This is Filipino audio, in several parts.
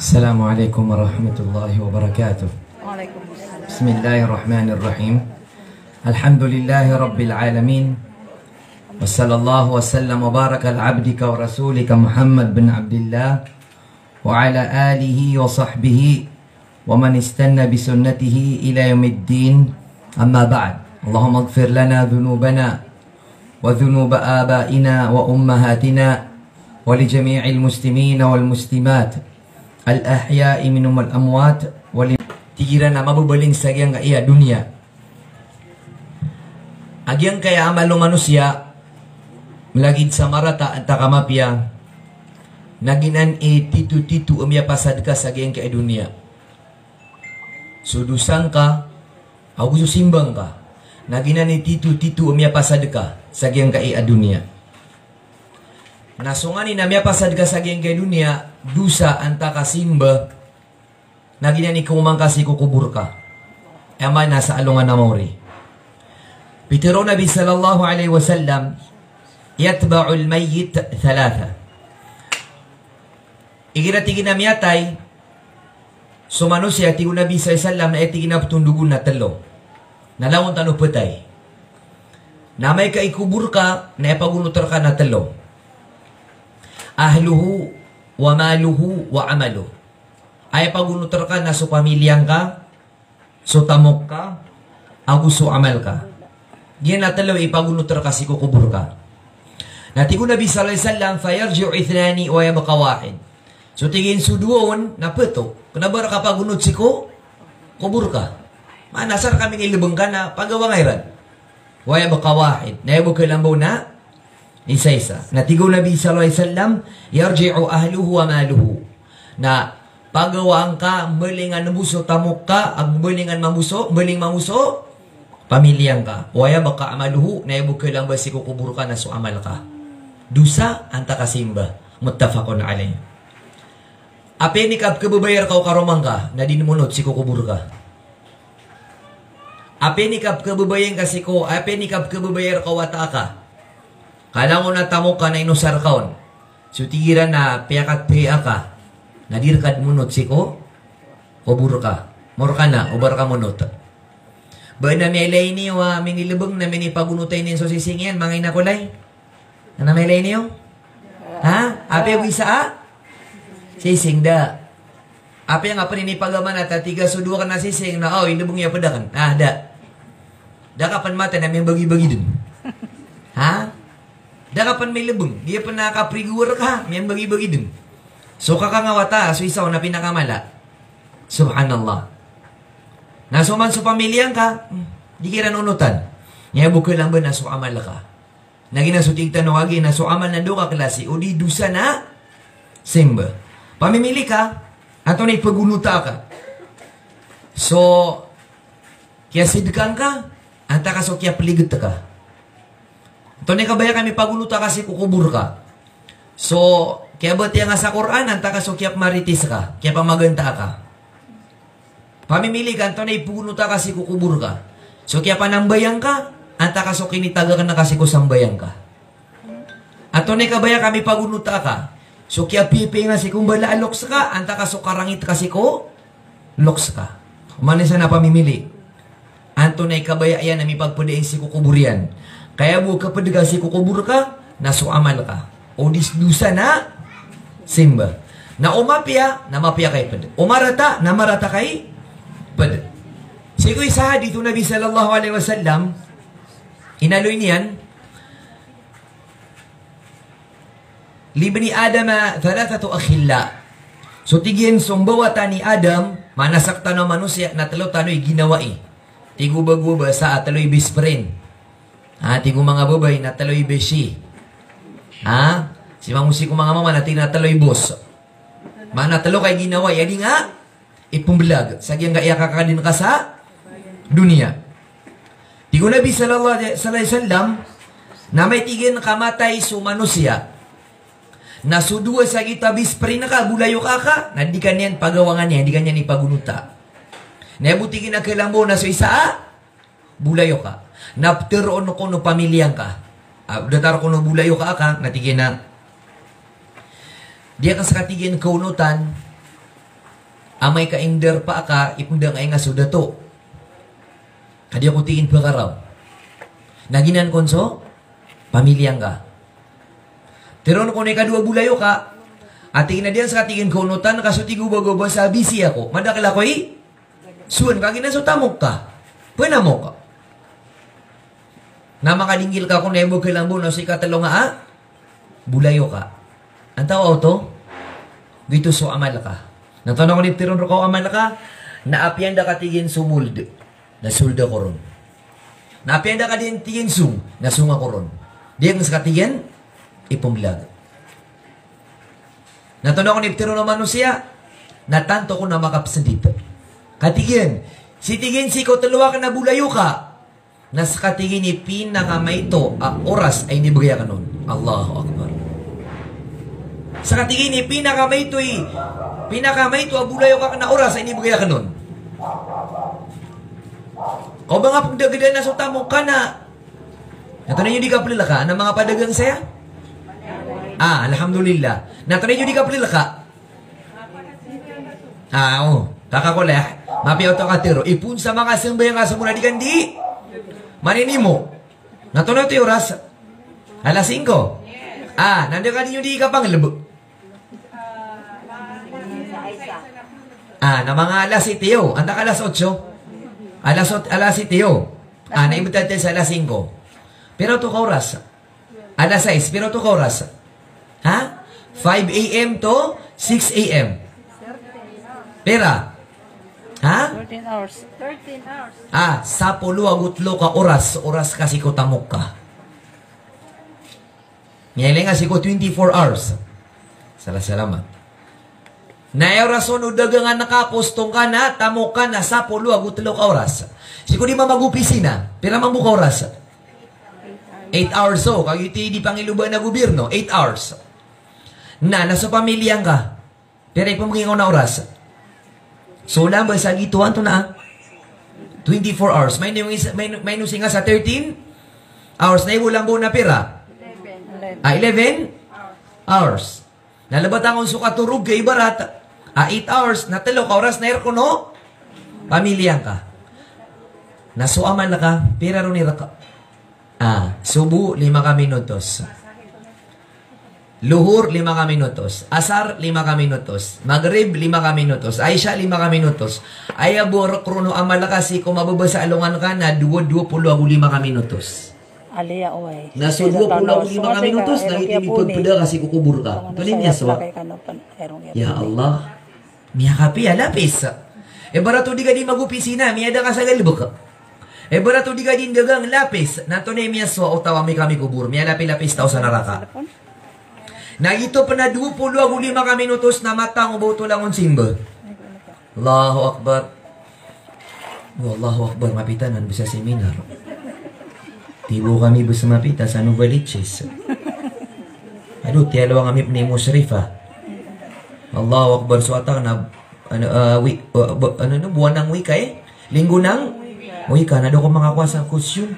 Assalamualaikum warahmatullahi wabarakatuh. Waalaikumsalam. Bismillahirrahmanirrahim. Alhamdulillahi rabbil alamin. Wassallallahu wasallam wa baraka ala abdika wa rasulika Muhammad bin Abdullah wa ala alihi wa sahbihi wa man istanna bi sunnatihi ila yaumiddin. Amma ba'd. Allahumma ighfir lana dhunubana wa dhunuba abaina wa ummahatina wa li jami'il muslimina wal muslimat al-ahya'i minum al-amwat wali tigiran na mabubaling sa agyang iya dunia. Agyang kaya amal ng manusia melagid sa marata at takamapya naginan titu-titu umya pasad ka sa agyang kaya dunia. Sudusang ka, ako susimbang ka. Naginan titu-titu umya pasad ka sa agyang kaya dunia. Nasungani na miya pasad ka sa agyang kaya dunia, dusa anta kasimba na ginani kumang kasi kukubur ka. Ama nasa alungan na mauri. Pitiro Nabi sallallahu alaihi wasallam yatba'ul mayyit thalatha. Igiratigin na miyatay sumano siya tigo Nabi sallallahu alaihi wasallam na itigin na tundugun na talo. Nalawon tano patay. Na may kaikubur ka na ipagunutar ka na talo. Ahluhu wa maluhu wa amaluhu. Ay pagunutar ka na so pamilyang ka, so tamok ka, ako so amal ka. Diyan natalaw ipagunutar ka si kukubur ka. Natigo Nabi sallallahu alaihi wasallam fayarji'u ithnani wa yabqa wahid. So tigin suduon na peto. Kunabar ka pagunut si kubur ka. Manasar kami ilibang ka na pagawa ngayran. Wa yabqa wahid. Naibo kailambaw na isa-isa. Natigo Nabi sallallahu alaihi wasallam yarji'u ahluhu wa maluhu. Na pagawaan ka, malingan mamuso, tamok ka, ang malingan mamuso, maling mamuso, pamilyang ka. Waya baka amaluhu, na ibukay lang ba si kukubur ka na so amal ka. Dusa, anta kasimba. Muttafaqun alayh. Ape ni kap kababayar ka o karomang ka, na dinmunot si kukubur ka. Ape ni kap kababayan ka si ko, ape ni kap kababayar ka wata ka. Kala mo na tamok ka na inusar kaon. So tigiran na piyakat piya ka. Nadirkad munot si ko, kubur ka. Mor ka na, ubar ka munot. Ba na may lay niyo, minilibang na minipagunutay niyo so sisingyan, mga inakulay. Ano may lay niyo? Ha? Ape ang isa sising da. Ape ang apa ninipagaman at tiga so dua ka na sising na, oh, ilibong niya padakan. Ah, da. Da kapan mata na may bagi-bagi dun. Ha? Da kapan may libong. Di pa nakapriguar ka, may bagi-bagi dun. So kakangawata, so isaw na pinakamala. Subhanallah. Nasuman so pamilyang ka, di kira nunutan. Ngayon bukay lang ba na so amal ka? Naginasutig tanawagi na so amal na do ka klase, o di dusa na simba. Pamimili ka, ato na ipagunuta ka. So, kaya sidkan ka, anta ka so kaya paligot ka. Ito na kabaya kami pagunuta kasi kukubur ka. So, kaya ba't yung sa Quran, anta ka so kaya maritis ka, kaya pamaganta ka. Pamimili ka, ito na ipugunuta kasi kukubur ka. So, kaya panambayang ka, anta ka so kinitaga ka na kasi kusambayang ka. Ato na kabaya kami pagunuta ka. So, kaya pipi nga si kumbala loks ka, anta ka so karangit kasi ko, loks ka. Umanisa na pamimili. Anto na kabaya yan na may pagpadaing si kukuburian. Kaya mo kapag si kukubur ka, nasuamal ka. O disdusa na simba. Na umapya, na mapya kay pad. Umarata, na marata kay pad. Sigo isa dito Nabi sallallahu alaihi wasallam, inaloy niyan, libni Adam thalathatu akhilla. So tigin sumbawata ni Adam, manasakta na manusia, na talo tano'y ginawa Tiguba-guba sa taloy bisprin. Tigo mga babay na taloy beshi. Si mamusi ko mga mama na tinataloy boss. Manatalo kay ginawa. Yadi nga, ipumbilag. Sagyang gaya kakadin ka sa dunia. Tigo Nabi sallallahu alaihi wasallam na may tigin kamatay sumanusya. Nasudua sa kita bisprin na ka, bulayo ka. Na di kanyan pagawangan niya, di kanyan ipagunuta. Nabutigin na kailambo na so isa, bulayo ka. Napteroon ko no pamilyang ka. Datar ko no bulayo ka, natigin na. Dia ka sa katigin kaunutan, Amay ka inder pa ka, ipundang ay nga suda to. Kadi ako tiin pa karaw. Naginan konso, pamilyang ka. Pero kung kadua bulayo ka, at tingin na diyan sa katingin kunutan, kasutigo bago sa busy ako. Madakala ko suwan ka, ginasutamok ka. Pwena mo ka. Na makadingil ka kung nebo kilambo no si katalo nga bulayo ka. Ang tao to, dito so amal ka. Natanong ko ni Tiron ko amal ka, naapian da katigin sumuld, nasulda ko ron. Naapian da katigin tigin sung, nasunga ko ron. Diyan sa katigin, ipumlag. Natanong ko ni Tiron naman no siya, natanto ko na makapsandit. Katigin, si tigin si ko taluwa ka na bulayo ka, nas katigin ni pinakamay to, oras ay nibigay ka nun. Allahu Akbar. Sa katigin ni pinakamay to abulayo ka na oras ay nibigay ka nun. O ba nga pagdagadan na suta mo ka na, natanay nyo di ka palila ka, ng mga padagang saya? Alhamdulillah. Natanay nyo di ka palila ka? Kakakuleh. Mapiyaw to katiro. Ipun sa mga sembay nga sa muna di kandi. Maninimo. Natunod ito yung oras. Alas 5. Nandiyo ka ninyo di ka pang labo. Na mga alas 7 yo. Anta ka alas 8. Alas 7 yo. Naimutad tayo sa alas 5. Pero ito ka oras. Alas 6. Pero ito ka oras. 5 a.m. to 6 a.m. Pera. 13 hours. 13 hours. Sa pulo agutlo ka oras. Oras kasi ko tamok ka. Ngayon nga si ko 24 hours. Salamat. Na orason o dagangan nakapostong ka na, tamok ka na, sa pulo agutlo ka oras. Si ko di mamagupisi na. Pero mamuka oras. 8 hours so. Kag iti di pangiluban na gobyerno. 8 hours. Nasa pamilyang ka. Pero ipamaging ko na oras. So, lang ba sa gituan to na 24 hours. May nusing nga sa 13 hours. Na ibulang buong na pira. 11 hours. Nalabat akong sukaturog kay barat. 8 hours. Natalo ka oras na aircon no? Pamilyang ka. Nasuaman na ka. Pira ron nira ka. Subu 5 ka minutos. Luhur, 5 ka minutos. Asar, 5 ka minutos. Maghrib, 5 ka minutos. Aisha, 5 ka minutos. Ayabor, krono, amalakasi, kung mababasa alungan ka na, 25 ka minutos. Aliya, uway. Nasa 25 ka minutos, nangitipagpada kasi kukubur ka. Tuloy niya, so. Ya Allah. Miya kapi, lapis. Barato di ka di magupisina, miya da ka sa galbok. Barato di ka di dagang lapis. Nato na miya so, utawa mi kami kubur. Miya lapis tao sa naraka. Nagito pa na 25 ka minutos na matang uboto lang ang simba. Allahu Akbar. Allahu Akbar. Mapitanan bisa seminar. Tibo kami bisa mapita sa Novaliches. Tiyalo ang amip ni Musrifa. Allahu Akbar. So atang na buwan ng wika linggo ng wika. Na daw ko makakuha sa kusyon.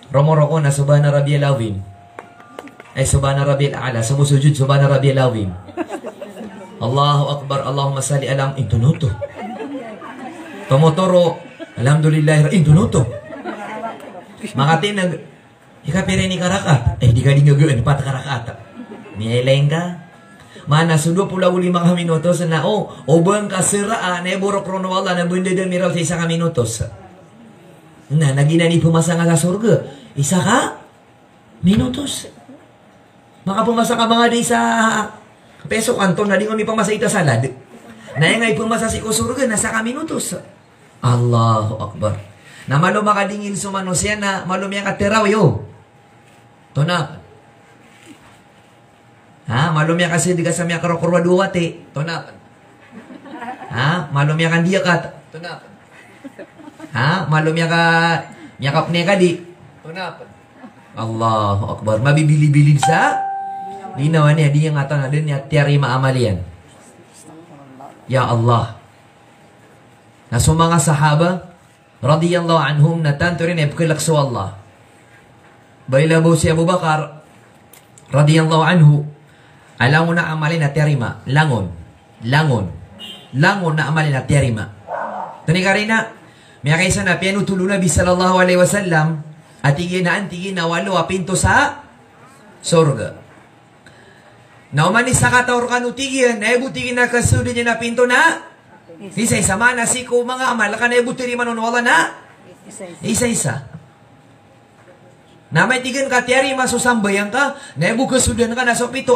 Romoro ko na Subhana Rabbiyal Azim. Subhana Rabbiyal A'la. Sumusujud Subhana Rabbiyal Azim. Allahu Akbar. Allahumma salli alam. Intunuto. Tomotoro. Alhamdulillah. Intunuto. Makati nag ikapire ni karaka. Di ka dingagaan. Pat karaka. Niyaileng ka. Mana sudo pula 5 ka minutos na obang kasiraan na burok rono Allah na bunda dan miral sa 1 minutos. Na naginani pumasa nga sa surga. 1 ka minutos. Makapumasa ka mga di sa peso kanton na di kami pamasa ita salad. Na yung ay pumasa si kusurga na sa ka minutos. Allahu Akbar. Na malo makadingin sumano siya na malo miya katiraw yo. Ito na. Malo miya kasi di ka sa miya karokurwa duwate. Ito na. Malo miya kan diya kat. Ito na. Malo miya ka pne ka di. Tunap. Allahu Akbar. Mabibili-bilin sa linawan niya. Di yung ata na din niya. Tiyari maamalian. Ya Allah. Na sa mga sahaba radiyallahu anhum na tanto rin ebkilakso Allah. Bailabo si Abu Bakar radiyallahu anhu Alam mo na amalin na terima. Langon. Langon. Langon na amalin na terima. Tani ka rin na. May kaysa na pianutulo Nabi sallallahu alaihi wasallam at tigin na walo pinto sa sorga. Naumani sa kataor kanutigyan, na ibutigin na kasudin niya na pinto na isa-isa man na siko mga amal ka na ibutiri manunwala na isa-isa. Na may tigan ka tiyari masusambayang ka, na ibukasudan ka na so pinto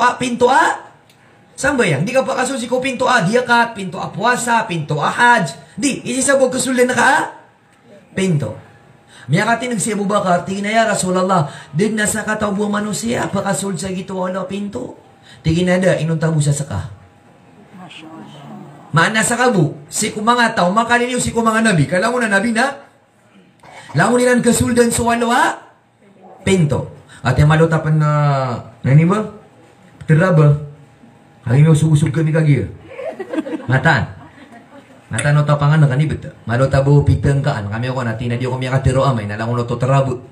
sambayang. Di ka pa kasusi ko pinto diakat, pinto puasa, pinto hajj. Di, isisabog kasudan na ka pinto. Miyakatin si Abu Bakar, tingin na ya Rasulallah, din na sa katabuang manusia, pakasul sa gito wala pinto. Tingin na da, inuntabu sa saka. Maana sa kabu, si kumanga tao, makaliliw si kumanga nabi, kala mo na nabi na, lango nilang kasuldan sa wala pinto. At yung malutapan na, nani ba? Teraba. Hari mo usug-usug kami kagir. Matan. Matan no tapangan na kanibet. Malutabo piteng kaan. Kami ako na tinadyo ko miya katiro amay. Nalangon no to terabut.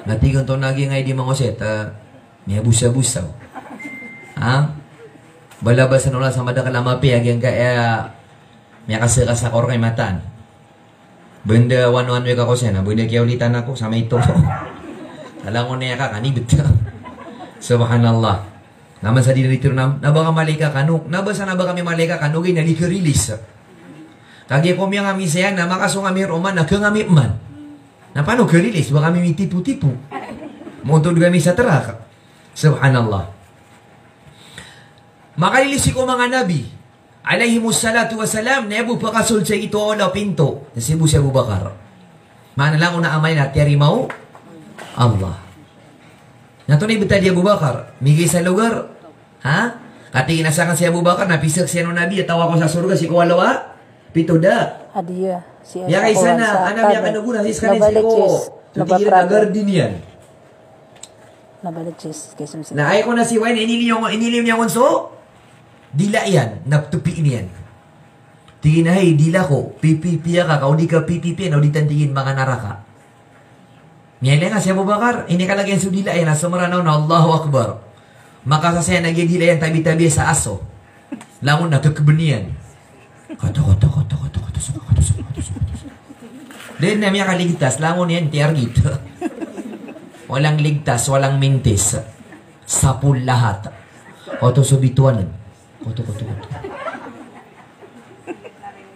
Natigan to nagi ngay di mangoset. Miya busa-busaw. Ha? Balabasan ulang sama da kalamapi. Agyang kaya miya kasakasa kor kay matan. Benda wan-wan weka ko siya na. Benda kaya ulitan ako. Sama ito. Alangon niya ka kanibet. Subhanallah. Naman sa dinitiro na naba ka malika kanuk. Nabasa na ba kami malika kanugin na di ka-release. Kagi ko miya kami sayang na makasong kami roman na kangami man. Na paano ka-release? Baka kami tipu-tipu. Muntod kami sa terak. Subhanallah. Makalilisi ko mga nabi. Alayhimus salatu wasalam. Na ibu pakasul sa ito o pinto. Nasibu si Abu Bakar. Mana lang una amay na tiyari mau Allah. Natunay bita di Abu Bakar. Migay sa lugar. Ha? Kati inasakan si Abu Bakar. Napisak siya nung nabi. Tawa ko sa surga. Si Kuwalawa. Pito da. Hadiah. Si Ya kay sana. Anam ya kanuguna. Sis kanin si ko. Tutigil na garden yan. Nabalik sis. Na ay ko na si Wayne. Inilim niya konso. Dila yan. Naptupi niyan. Tingin na hey. Dila ko. Pipipiya ka. Kau di ka pipipiya. Kau di tantingin mga naraka. Ngayon nga si Abu Bakar, ini kalagyan sa dila yan, nasa maranaw na Allahu Akbar. Makasasaya nagyan dila yan tabi-tabi sa aso. Lamon na kakabanian. Kata. Then na miya kaligtas, lamon yan, tiargit. Walang ligtas, walang mintis. Sapul lahat. Koto subituan.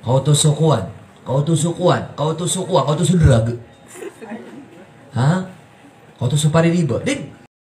Koto sukuan. Koto sudrag. Ha? Kau tu supari riba. Din,